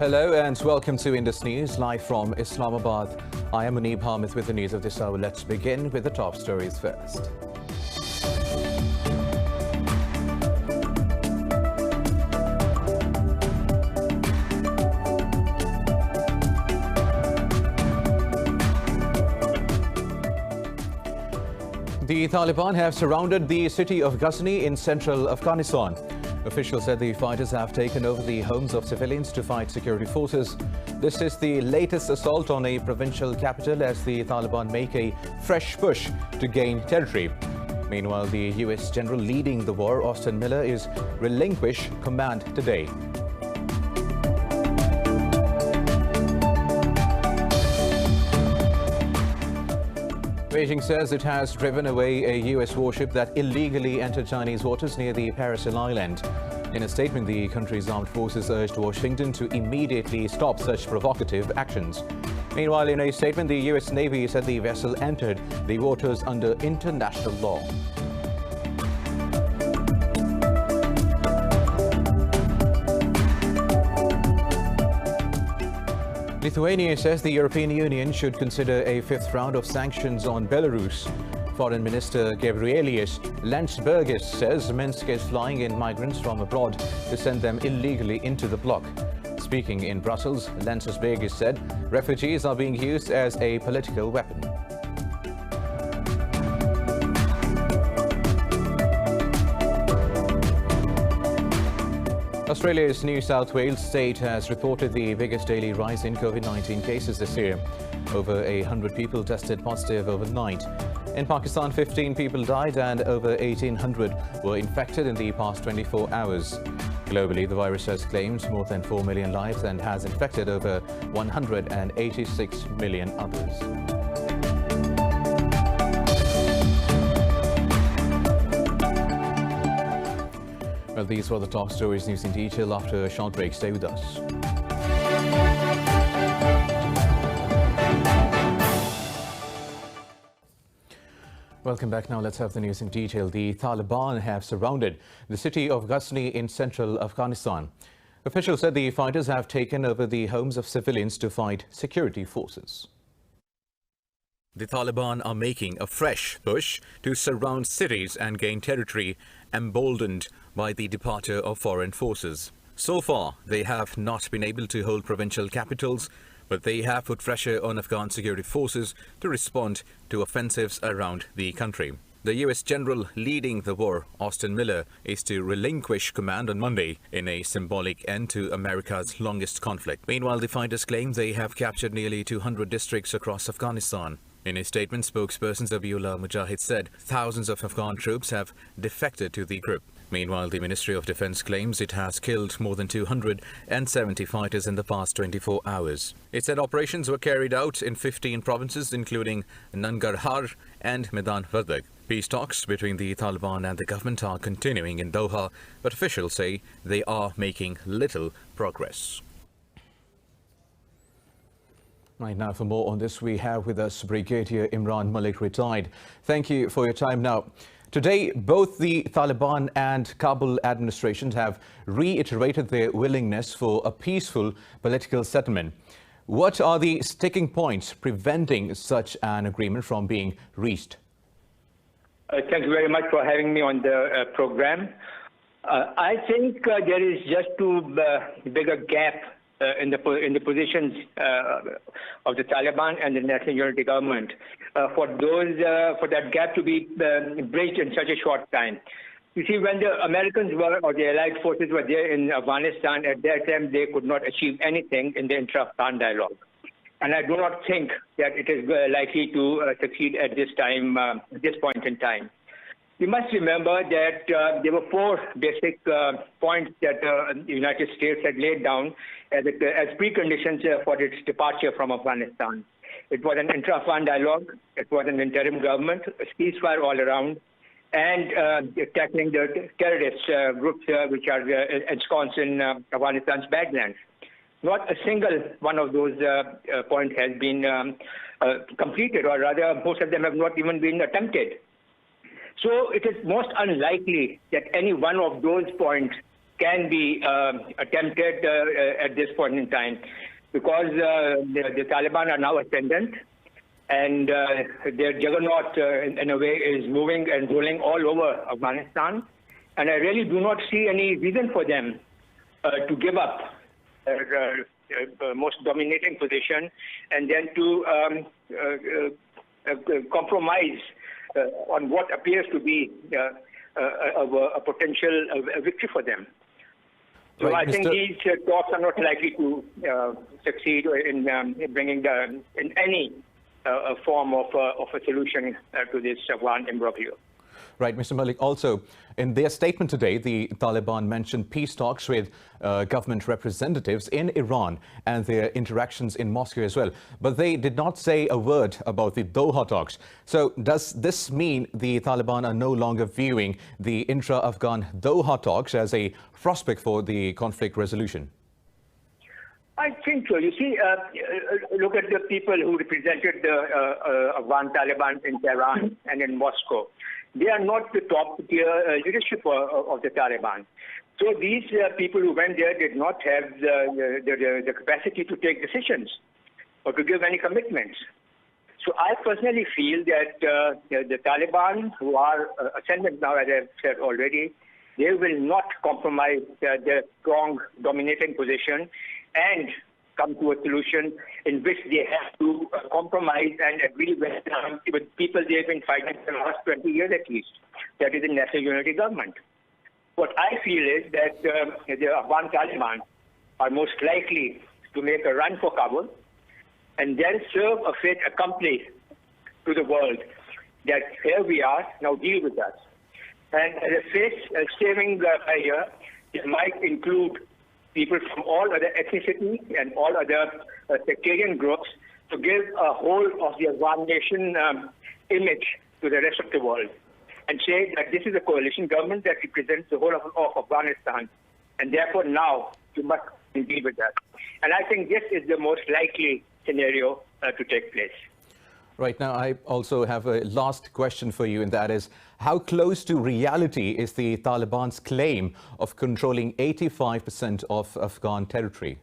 Hello and welcome to Indus News, live from Islamabad. I am Munib Hamid with the news of this hour. Let's begin with the top stories first. The Taliban have surrounded the city of GHAZNI in central Afghanistan. Officials said the fighters have taken over the homes of civilians to fight security forces. This is the latest assault on a provincial capital as the Taliban make a fresh push to gain territory. Meanwhile, the US general leading the war, Austin Miller, is relinquish command today. Beijing says it has driven away a US warship that illegally entered Chinese waters near the Paracel Island. In a statement, the country's armed forces urged Washington to immediately stop such provocative actions. Meanwhile, in a statement, the US Navy said the vessel entered the waters under international law. Lithuania says the European Union should consider a fifth round of sanctions on Belarus. Foreign Minister Gabrielius Landsbergis says Minsk is flying in migrants from abroad to send them illegally into the bloc. Speaking in Brussels, Landsbergis said refugees are being used as a political weapon. Australia's New South Wales state has reported the biggest daily rise in COVID-19 cases this year. Over 100 people tested positive overnight. In Pakistan, 15 people died and over 1,800 were infected in the past 24 hours. Globally, the virus has claimed more than 4 million lives and has infected over 186 million others. Well, these were the top stories. News in detail after a short break. Stay with us. Welcome back. Now let's have the news in detail. The Taliban have surrounded the city of GHAZNI in central Afghanistan. Officials said the fighters have taken over the homes of civilians to fight security forces. The Taliban are making a fresh push to surround cities and gain territory, emboldened by the departure of foreign forces. So far, they have not been able to hold provincial capitals, but they have put pressure on Afghan security forces to respond to offensives around the country. The US general leading the war, Austin Miller, is to relinquish command on Monday in a symbolic end to America's longest conflict. Meanwhile, the fighters claim they have captured nearly 200 districts across Afghanistan. In a statement, spokesperson Zabiullah Mujahid said thousands of Afghan troops have defected to the group. Meanwhile, the Ministry of Defense claims it has killed more than 270 fighters in the past 24 hours. It said operations were carried out in 15 provinces, including Nangarhar and Medan Vardak. Peace talks between the Taliban and the government are continuing in Doha, but officials say they are making little progress. Right now, for more on this, we have with us Brigadier Imran Malik, retired. Thank you for your time. Now, today, both the Taliban and Kabul administrations have reiterated their willingness for a peaceful political settlement. What are the sticking points preventing such an agreement from being reached? Thank you very much for having me on the program. I think there is just too big a gap in the positions of the Taliban and the National Unity Government for that gap to be bridged in such a short time. You see, when the Americans were, or the Allied forces were there in Afghanistan, at that time they could not achieve anything in the intra-Afghan dialogue. And I do not think that it is likely to succeed at this time, at this point in time. You must remember that there were four basic points that the United States had laid down as preconditions for its departure from Afghanistan. It was an intra-Afghan dialogue, it was an interim government, a ceasefire all around, and tackling the terrorist groups which are ensconced in Afghanistan's badlands. Not a single one of those points has been completed, or rather most of them have not even been attempted. So it is most unlikely that any one of those points can be attempted at this point in time, because the Taliban are now ascendant, and their juggernaut, in a way, is moving and rolling all over Afghanistan. And I really do not see any reason for them to give up their most dominating position and then to compromise on what appears to be a potential victory for them. So right, I think these talks are not likely to succeed in bringing in any form of a solution to this Afghan imbroglio. Right, Mr. Malik. Also, in their statement today, the Taliban mentioned peace talks with government representatives in Iran and their interactions in Moscow as well. But they did not say a word about the Doha talks. So does this mean the Taliban are no longer viewing the intra-Afghan Doha talks as a prospect for the conflict resolution? I think so. You see, look at the people who represented the Afghan Taliban in Tehran and in Moscow. They are not the top-tier leadership of the Taliban. So these people who went there did not have the capacity to take decisions or to give any commitments. So I personally feel that the Taliban, who are ascendant now, as I've said already, they will not compromise their strong dominating position and come to a solution in which they have to compromise and agree with people they have been fighting for the last 20 years at least. That is the National Unity Government. What I feel is that the Afghan Taliban are most likely to make a run for Kabul and then serve a fait accompli to the world that here we are, now deal with us. And as a face-saving measure, it might include people from all other ethnicities and all other sectarian groups to give a whole of the Afghan nation image to the rest of the world and say that this is a coalition government that represents the whole of Afghanistan, and therefore now you must deal with that. And I think this is the most likely scenario to take place. Right. Now, I also have a last question for you, and that is, how close to reality is the Taliban's claim of controlling 85% of Afghan territory?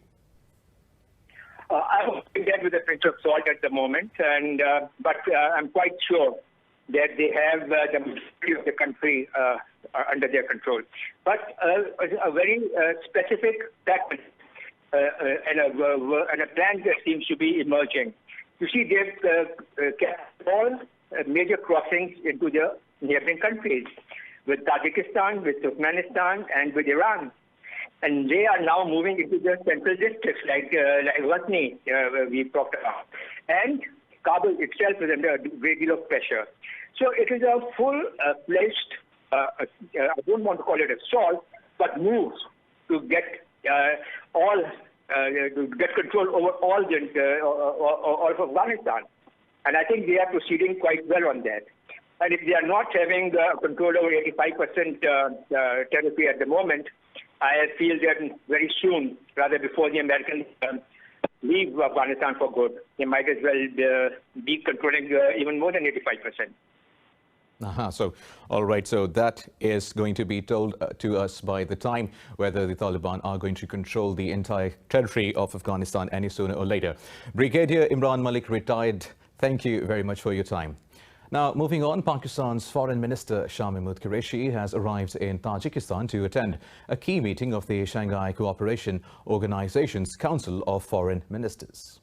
I would take that with a pinch of salt at the moment, and but I'm quite sure that they have the majority of the country under their control. But a very specific pattern and a plan that seems to be emerging. You see, they've kept all major crossings into the neighboring countries, with Tajikistan, with Turkmenistan, and with Iran. And they are now moving into the central districts like GHAZNI, we talked about. And Kabul itself is under a great deal of pressure. So it is a full-fledged, I don't want to call it assault, but moves to get to get control over all of Afghanistan. And I think they are proceeding quite well on that. And if they are not having control over 85% territory at the moment, I feel that very soon, rather before the Americans leave Afghanistan for good, they might as well be controlling even more than 85%. So, all right. So that is going to be told to us by the time whether the Taliban are going to control the entire territory of Afghanistan any sooner or later. Brigadier Imran Malik, retired, thank you very much for your time. Now, moving on, Pakistan's Foreign Minister Shah Mahmood Qureshi has arrived in Tajikistan to attend a key meeting of the Shanghai Cooperation Organization's Council of Foreign Ministers.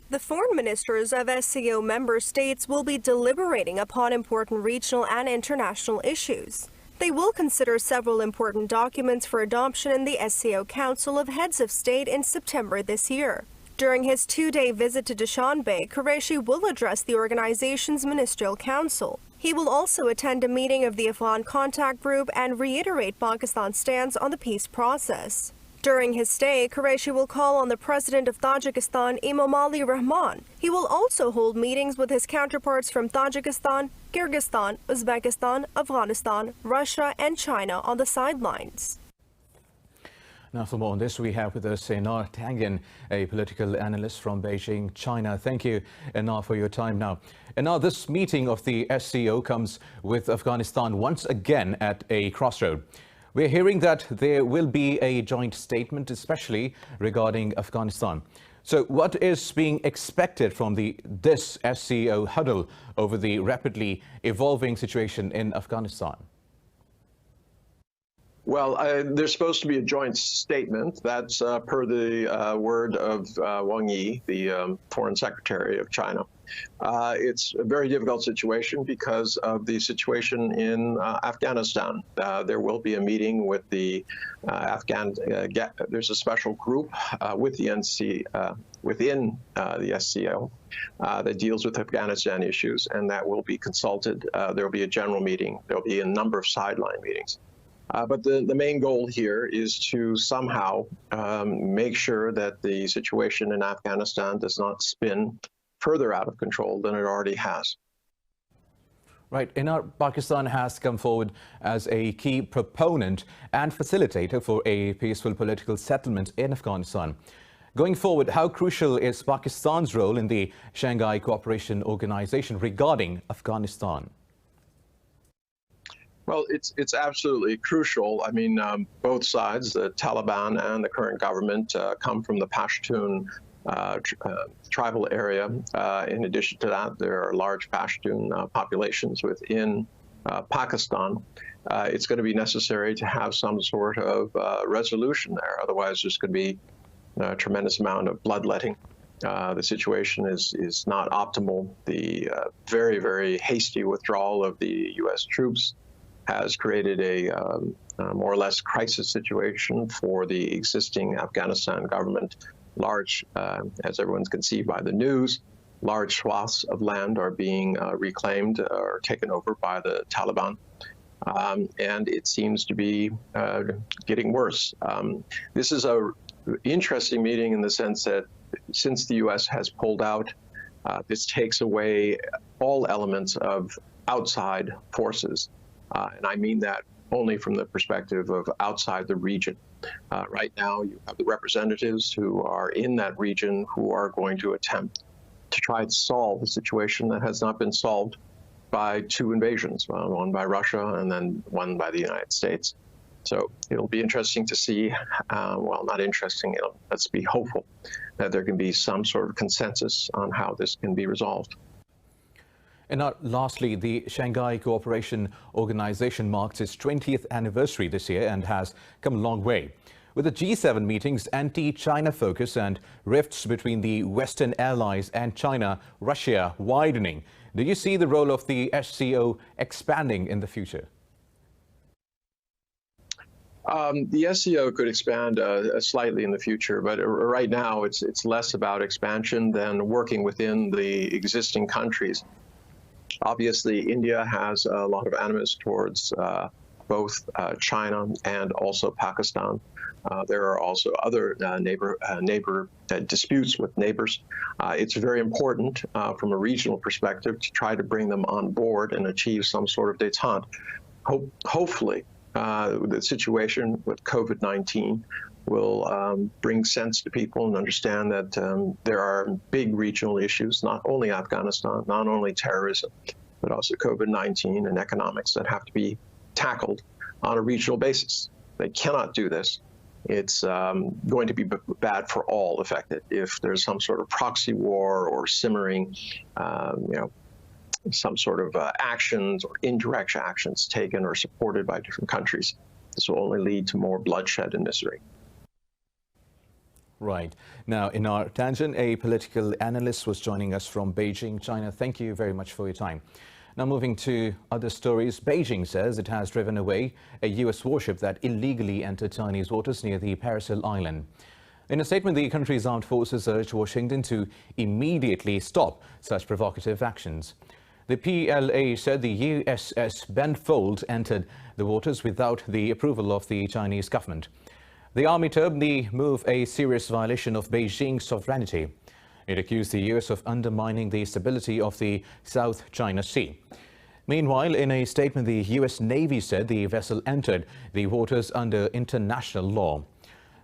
The foreign ministers of SCO member states will be deliberating upon important regional and international issues. They will consider several important documents for adoption in the SCO Council of Heads of State in September this year. During his two-day visit to Dushanbe, Qureshi will address the organization's ministerial council. He will also attend a meeting of the Afghan Contact Group and reiterate Pakistan's stance on the peace process. During his stay, Qureshi will call on the President of Tajikistan, Emomali Rahman. He will also hold meetings with his counterparts from Tajikistan, Kyrgyzstan, Uzbekistan, Afghanistan, Russia, and China on the sidelines. Now, for more on this, we have with us Enar Tangen, a political analyst from Beijing, China. Thank you, Enar, for your time now. Enar, this meeting of the SCO comes with Afghanistan once again at a crossroad. We're hearing that there will be a joint statement, especially regarding Afghanistan. So what is being expected from this SCO huddle over the rapidly evolving situation in Afghanistan? Well, there's supposed to be a joint statement. That's per the word of Wang Yi, the Foreign Secretary of China. It's a very difficult situation because of the situation in Afghanistan. There will be a meeting with the there's a special group with the within the SCO that deals with Afghanistan issues, and that will be consulted. There will be a general meeting. There will be a number of sideline meetings. But the main goal here is to somehow make sure that the situation in Afghanistan does not spin further out of control than it already has. Right. Pakistan has come forward as a key proponent and facilitator for a peaceful political settlement in Afghanistan. Going forward, how crucial is Pakistan's role in the Shanghai Cooperation Organization regarding Afghanistan? Well, it's absolutely crucial. I mean, both sides, the Taliban and the current government, come from the Pashtun tribal area. In addition to that, there are large Pashtun populations within Pakistan. It's going to be necessary to have some sort of resolution there. Otherwise, there's going to be a tremendous amount of bloodletting. The situation is not optimal. The very, very hasty withdrawal of the U.S. troops has created a more or less crisis situation for the existing Afghanistan government. Large, as everyone can see by the news, large swaths of land are being reclaimed or taken over by the Taliban. And it seems to be getting worse. This is an interesting meeting in the sense that since the U.S. has pulled out, this takes away all elements of outside forces. And I mean that only from the perspective of outside the region. Right now, you have the representatives who are in that region who are going to attempt to try to solve a situation that has not been solved by two invasions, one by Russia and then one by the United States. So it'll be interesting to see, well, not interesting, let's be hopeful that there can be some sort of consensus on how this can be resolved. And lastly, the Shanghai Cooperation Organization marks its 20th anniversary this year and has come a long way. With the G7 meetings, anti-China focus and rifts between the Western allies and China, Russia widening, do you see the role of the SCO expanding in the future? The SCO could expand slightly in the future, but right now it's less about expansion than working within the existing countries. Obviously, India has a lot of animus towards both China and also Pakistan. There are also other neighbor disputes with neighbors. It's very important from a regional perspective to try to bring them on board and achieve some sort of détente. Hopefully, the situation with COVID-19 will bring sense to people and understand that there are big regional issues, not only Afghanistan, not only terrorism, but also COVID-19 and economics that have to be tackled on a regional basis. They cannot do this. It's going to be bad for all affected if there's some sort of proxy war or simmering, some sort of actions or indirect actions taken or supported by different countries. This will only lead to more bloodshed and misery. Right. Now, in our tangent, a political analyst was joining us from Beijing, China. Thank you very much for your time. Now, moving to other stories, Beijing says it has driven away a U.S. warship that illegally entered Chinese waters near the Paracel Island. In a statement, the country's armed forces urged Washington to immediately stop such provocative actions. The PLA said the USS Benfold entered the waters without the approval of the Chinese government. The army termed the move a serious violation of Beijing's sovereignty. It accused the U.S. of undermining the stability of the South China Sea. Meanwhile, in a statement, the U.S. Navy said the vessel entered the waters under international law.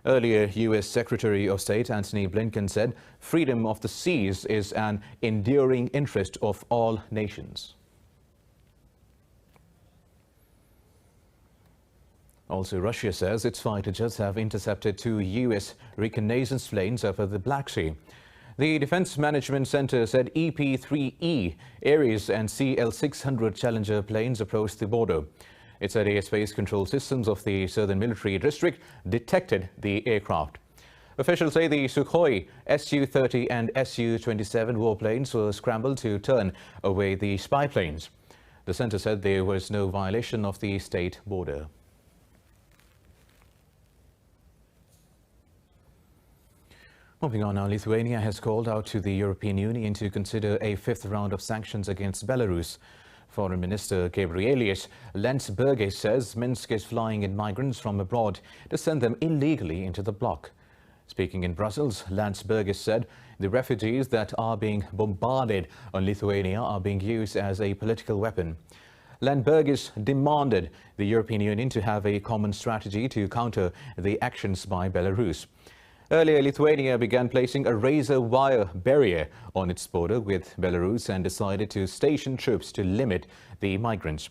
Earlier, U.S. Secretary of State Antony Blinken said freedom of the seas is an enduring interest of all nations. Also, Russia says its fighter jets have intercepted 2 U.S. reconnaissance planes over the Black Sea. The Defense Management Center said EP-3E Ares and CL-600 Challenger planes approached the border. It said airspace control systems of the Southern Military District detected the aircraft. Officials say the Sukhoi Su-30 and Su-27 warplanes were scrambled to turn away the spy planes. The center said there was no violation of the state border. Moving on now, Lithuania has called out to the European Union to consider a 5th round of sanctions against Belarus. Foreign Minister Gabrielius Landsbergis says Minsk is flying in migrants from abroad to send them illegally into the bloc. Speaking in Brussels, Landsbergis said the refugees that are being bombarded on Lithuania are being used as a political weapon. Landsbergis demanded the European Union to have a common strategy to counter the actions by Belarus. Earlier, Lithuania began placing a razor wire barrier on its border with Belarus and decided to station troops to limit the migrants.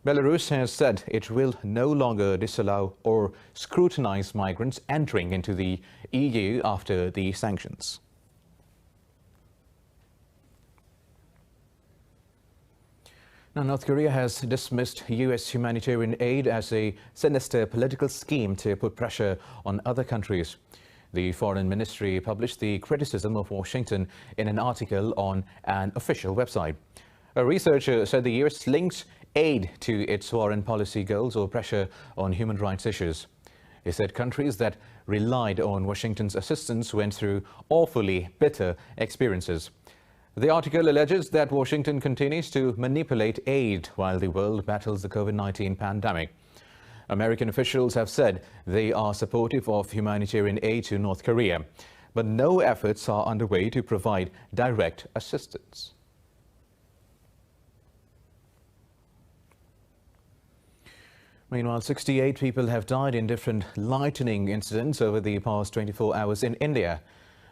Belarus has said it will no longer disallow or scrutinize migrants entering into the EU after the sanctions. Now, North Korea has dismissed U.S. humanitarian aid as a sinister political scheme to put pressure on other countries. The Foreign Ministry published the criticism of Washington in an article on an official website. A researcher said the U.S. links aid to its foreign policy goals or pressure on human rights issues. He said countries that relied on Washington's assistance went through awfully bitter experiences. The article alleges that Washington continues to manipulate aid while the world battles the COVID-19 pandemic. American officials have said they are supportive of humanitarian aid to North Korea, but no efforts are underway to provide direct assistance. Meanwhile, 68 people have died in different lightning incidents over the past 24 hours in India.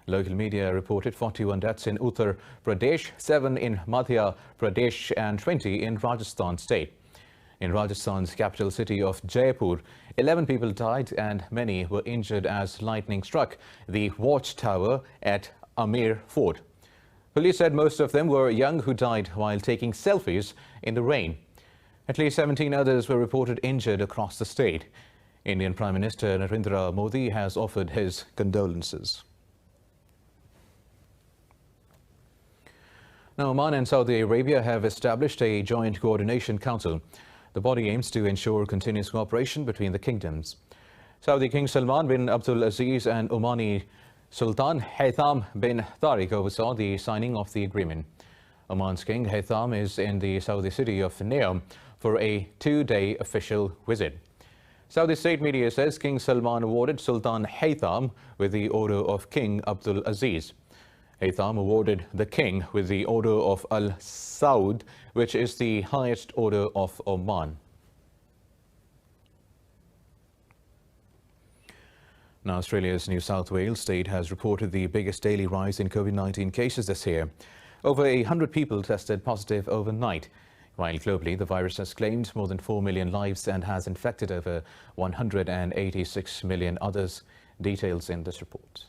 Local media reported 41 deaths in Uttar Pradesh, 7 in Madhya Pradesh and 20 in Rajasthan state. In Rajasthan's capital city of Jaipur, 11 people died and many were injured as lightning struck the watchtower at Amer Fort. Police said most of them were young who died while taking selfies in the rain. At least 17 others were reported injured across the state. Indian Prime Minister Narendra Modi has offered his condolences. Now, Oman and Saudi Arabia have established a joint coordination council. The body aims to ensure continuous cooperation between the kingdoms. Saudi King Salman bin Abdul Aziz and Omani Sultan Haytham bin Tariq oversaw the signing of the agreement. Oman's King Haytham is in the Saudi city of Neom for a 2-day official visit. Saudi state media says King Salman awarded Sultan Haytham with the Order of King Abdul Aziz. Haytham awarded the king with the Order of Al Saud, which is the highest order of Oman. Now, Australia's New South Wales state has reported the biggest daily rise in COVID-19 cases this year. Over 100 people tested positive overnight, while globally the virus has claimed more than 4 million lives and has infected over 186 million others. Details in this report.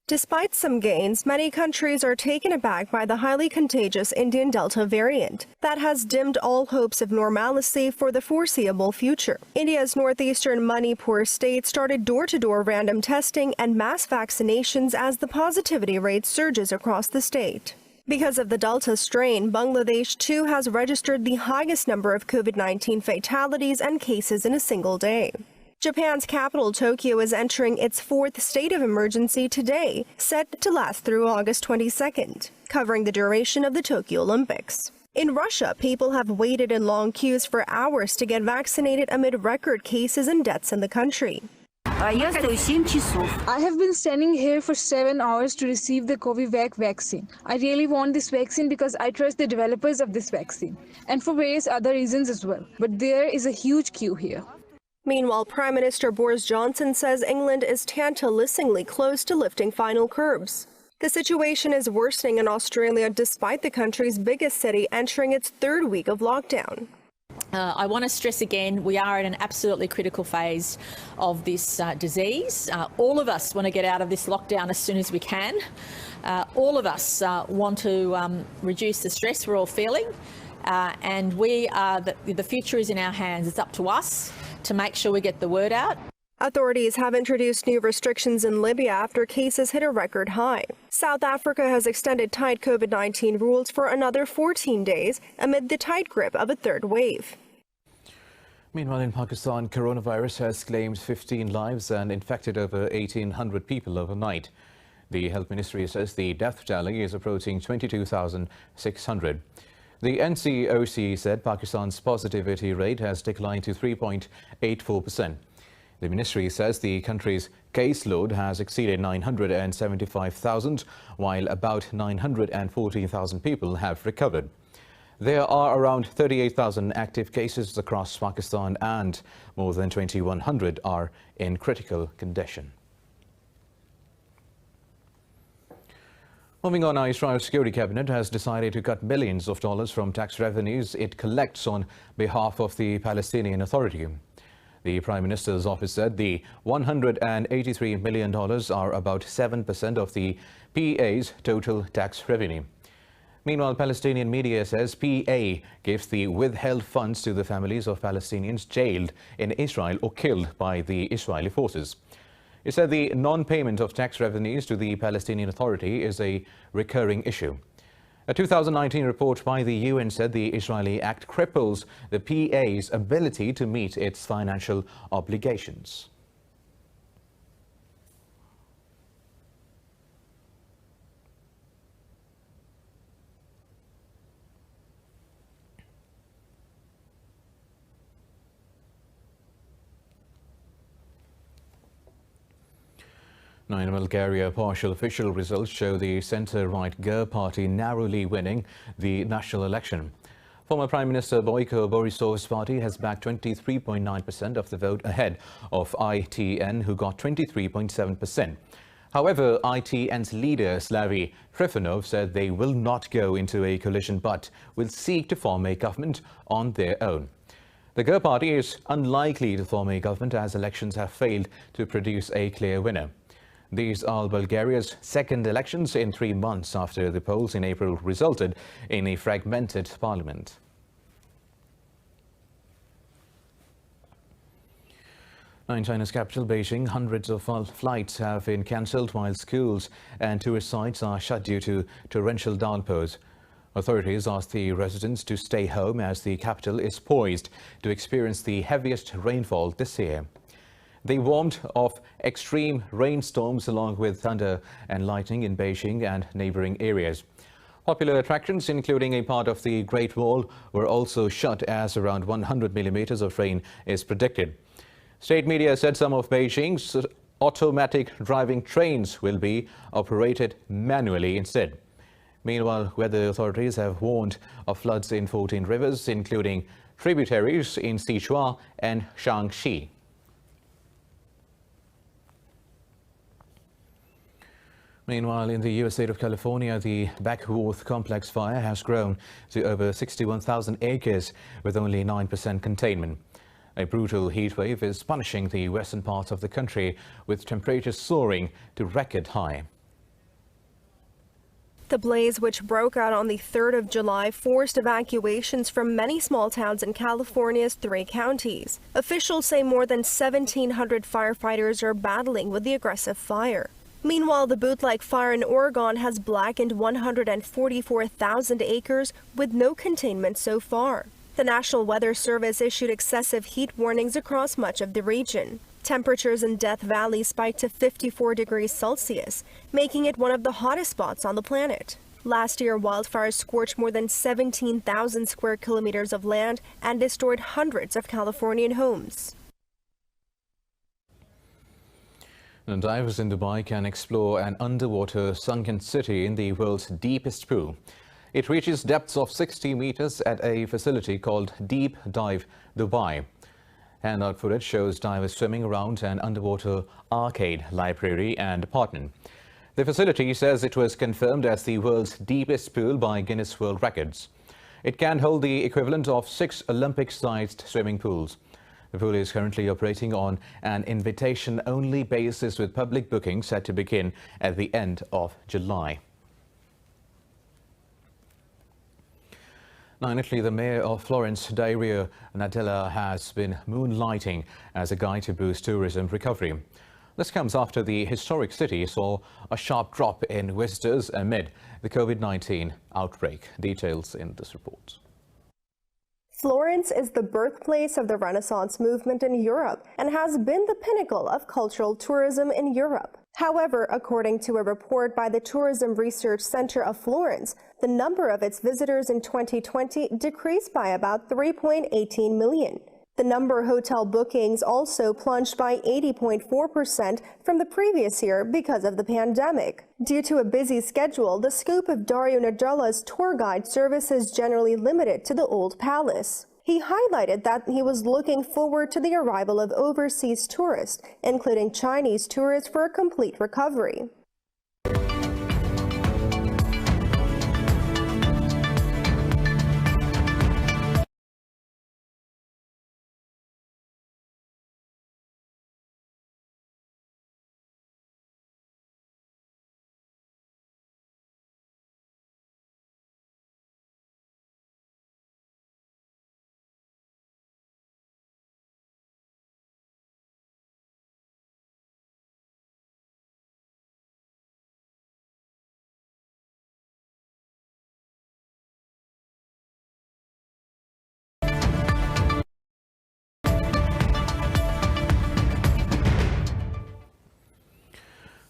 Despite some gains, many countries are taken aback by the highly contagious Indian Delta variant that has dimmed all hopes of normalcy for the foreseeable future. India's northeastern Manipur state started door-to-door random testing and mass vaccinations as the positivity rate surges across the state. Because of the Delta strain, Bangladesh too has registered the highest number of COVID-19 fatalities and cases in a single day. Japan's capital, Tokyo, is entering its 4th state of emergency today, set to last through August 22nd, covering the duration of the Tokyo Olympics. In Russia, people have waited in long queues for hours to get vaccinated amid record cases and deaths in the country. I have been standing here for 7 hours to receive the Covivac vaccine. I really want this vaccine because I trust the developers of this vaccine, and for various other reasons as well. But there is a huge queue here. Meanwhile, Prime Minister Boris Johnson says England is tantalizingly close to lifting final curbs. The situation is worsening in Australia despite the country's biggest city entering its 3rd week of lockdown. I want to stress again, we are at an absolutely critical phase of this disease. All of us want to get out of this lockdown as soon as we can. All of us want to reduce the stress we're all feeling. And we are the future is in our hands. It's up to us to make sure we get the word out. Authorities have introduced new restrictions in Libya after cases hit a record high. South Africa has extended tight COVID-19 rules for another 14 days amid the tight grip of a third wave. Meanwhile, in Pakistan, coronavirus has claimed 15 lives and infected over 1,800 people overnight. The Health Ministry says the death tally is approaching 22,600. The NCOC said Pakistan's positivity rate has declined to 3.84%. The ministry says the country's caseload has exceeded 975,000, while about 914,000 people have recovered. There are around 38,000 active cases across Pakistan and more than 2,100 are in critical condition. Moving on, Israel's Security Cabinet has decided to cut millions of dollars from tax revenues it collects on behalf of the Palestinian Authority. The Prime Minister's office said the $183 million are about 7% of the PA's total tax revenue. Meanwhile, Palestinian media says PA gives the withheld funds to the families of Palestinians jailed in Israel or killed by the Israeli forces. It said the non-payment of tax revenues to the Palestinian Authority is a recurring issue. A 2019 report by the UN said the Israeli act cripples the PA's ability to meet its financial obligations. Now, in Bulgaria, partial official results show the centre-right GER party narrowly winning the national election. Former Prime Minister Boyko Borisov's party has backed 23.9% of the vote ahead of ITN, who got 23.7%. However, ITN's leader, Slavy Trifonov, said they will not go into a coalition but will seek to form a government on their own. The GER party is unlikely to form a government as elections have failed to produce a clear winner. These are Bulgaria's second elections in 3 months after the polls in April resulted in a fragmented parliament. Now, in China's capital, Beijing, hundreds of flights have been cancelled while schools and tourist sites are shut due to torrential downpours. Authorities asked the residents to stay home as the capital is poised to experience the heaviest rainfall this year. They warned of extreme rainstorms along with thunder and lightning in Beijing and neighboring areas. Popular attractions, including a part of the Great Wall, were also shut as around 100 millimeters of rain is predicted. State media said some of Beijing's automatic driving trains will be operated manually instead. Meanwhile, weather authorities have warned of floods in 14 rivers, including tributaries in Sichuan and Shaanxi. Meanwhile, in the U.S. state of California, the Backworth complex fire has grown to over 61,000 acres with only 9% containment. A brutal heat wave is punishing the western parts of the country, with temperatures soaring to record high. The blaze, which broke out on the 3rd of July, forced evacuations from many small towns in California's 3 counties. Officials say more than 1,700 firefighters are battling with the aggressive fire. Meanwhile, the bootleg fire in Oregon has blackened 144,000 acres with no containment so far. The National Weather Service issued excessive heat warnings across much of the region. Temperatures in Death Valley spiked to 54 degrees Celsius, making it one of the hottest spots on the planet. Last year, wildfires scorched more than 17,000 square kilometers of land and destroyed hundreds of Californian homes. And divers in Dubai can explore an underwater sunken city in the world's deepest pool. It reaches depths of 60 meters at a facility called Deep Dive Dubai. Handout footage shows divers swimming around an underwater arcade, library and apartment. The facility says it was confirmed as the world's deepest pool by Guinness World Records. It can hold the equivalent of 6 Olympic-sized swimming pools. The pool is currently operating on an invitation-only basis, with public bookings set to begin at the end of July. Now, in Italy, the mayor of Florence, Dario Nadella, has been moonlighting as a guide to boost tourism recovery. This comes after the historic city saw a sharp drop in visitors amid the COVID-19 outbreak. Details in this report. Florence is the birthplace of the Renaissance movement in Europe and has been the pinnacle of cultural tourism in Europe. However, according to a report by the Tourism Research Center of Florence, the number of its visitors in 2020 decreased by about 3.18 million. The number of hotel bookings also plunged by 80.4% from the previous year because of the pandemic. Due to a busy schedule, the scope of Dario Nadella's tour guide service is generally limited to the Old Palace. He highlighted that he was looking forward to the arrival of overseas tourists, including Chinese tourists, for a complete recovery.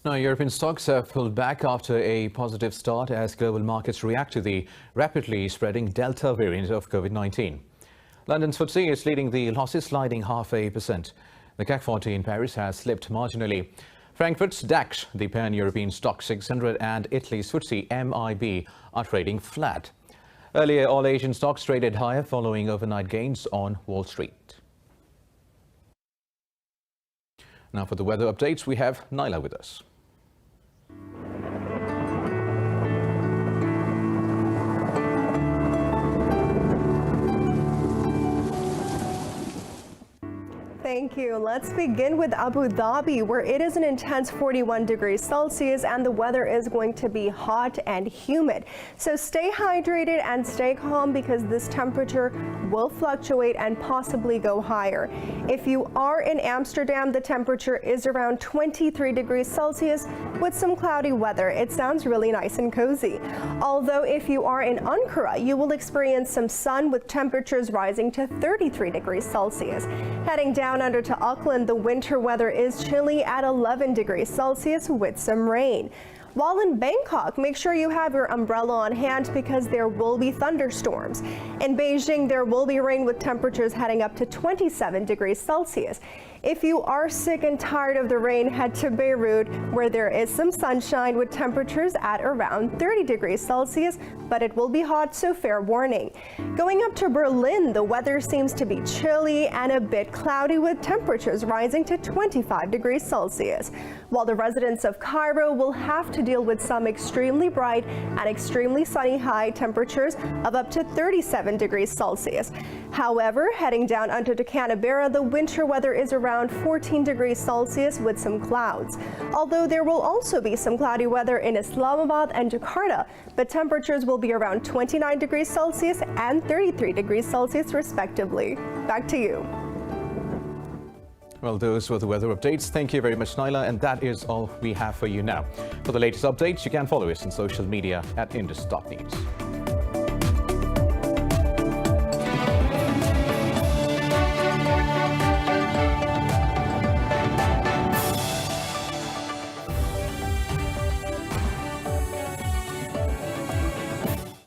Now, European stocks have pulled back after a positive start as global markets react to the rapidly spreading Delta variant of COVID-19. London's FTSE is leading the losses, sliding 0.5%. The CAC 40 in Paris has slipped marginally. Frankfurt's DAX, the pan-European stock 600, and Italy's FTSE MIB are trading flat. Earlier, all Asian stocks traded higher following overnight gains on Wall Street. Now, for the weather updates, we have Naila with us. Thank you. Let's begin with Abu Dhabi, where it is an intense 41 degrees Celsius and the weather is going to be hot and humid. So stay hydrated and stay calm because this temperature will fluctuate and possibly go higher. If you are in Amsterdam, the temperature is around 23 degrees Celsius with some cloudy weather. It sounds really nice and cozy. Although if you are in Ankara, you will experience some sun with temperatures rising to 33 degrees Celsius. Heading down under to Auckland, the winter weather is chilly at 11 degrees Celsius with some rain. While in Bangkok, make sure you have your umbrella on hand because there will be thunderstorms. In Beijing, there will be rain with temperatures heading up to 27 degrees Celsius. If you are sick and tired of the rain, head to Beirut, where there is some sunshine with temperatures at around 30 degrees Celsius, but it will be hot, so fair warning. Going up to Berlin, the weather seems to be chilly and a bit cloudy with temperatures rising to 25 degrees Celsius. While the residents of Cairo will have to deal with some extremely bright and extremely sunny high temperatures of up to 37 degrees Celsius. However, heading down under to Canberra, the winter weather is around 14 degrees Celsius with some clouds. Although there will also be some cloudy weather in Islamabad and Jakarta, but temperatures will be around 29 degrees Celsius and 33 degrees Celsius respectively. Back to you. Well, those were the weather updates. Thank you very much, Naila, and that is all we have for you now. For the latest updates, you can follow us on social media at Indus.News.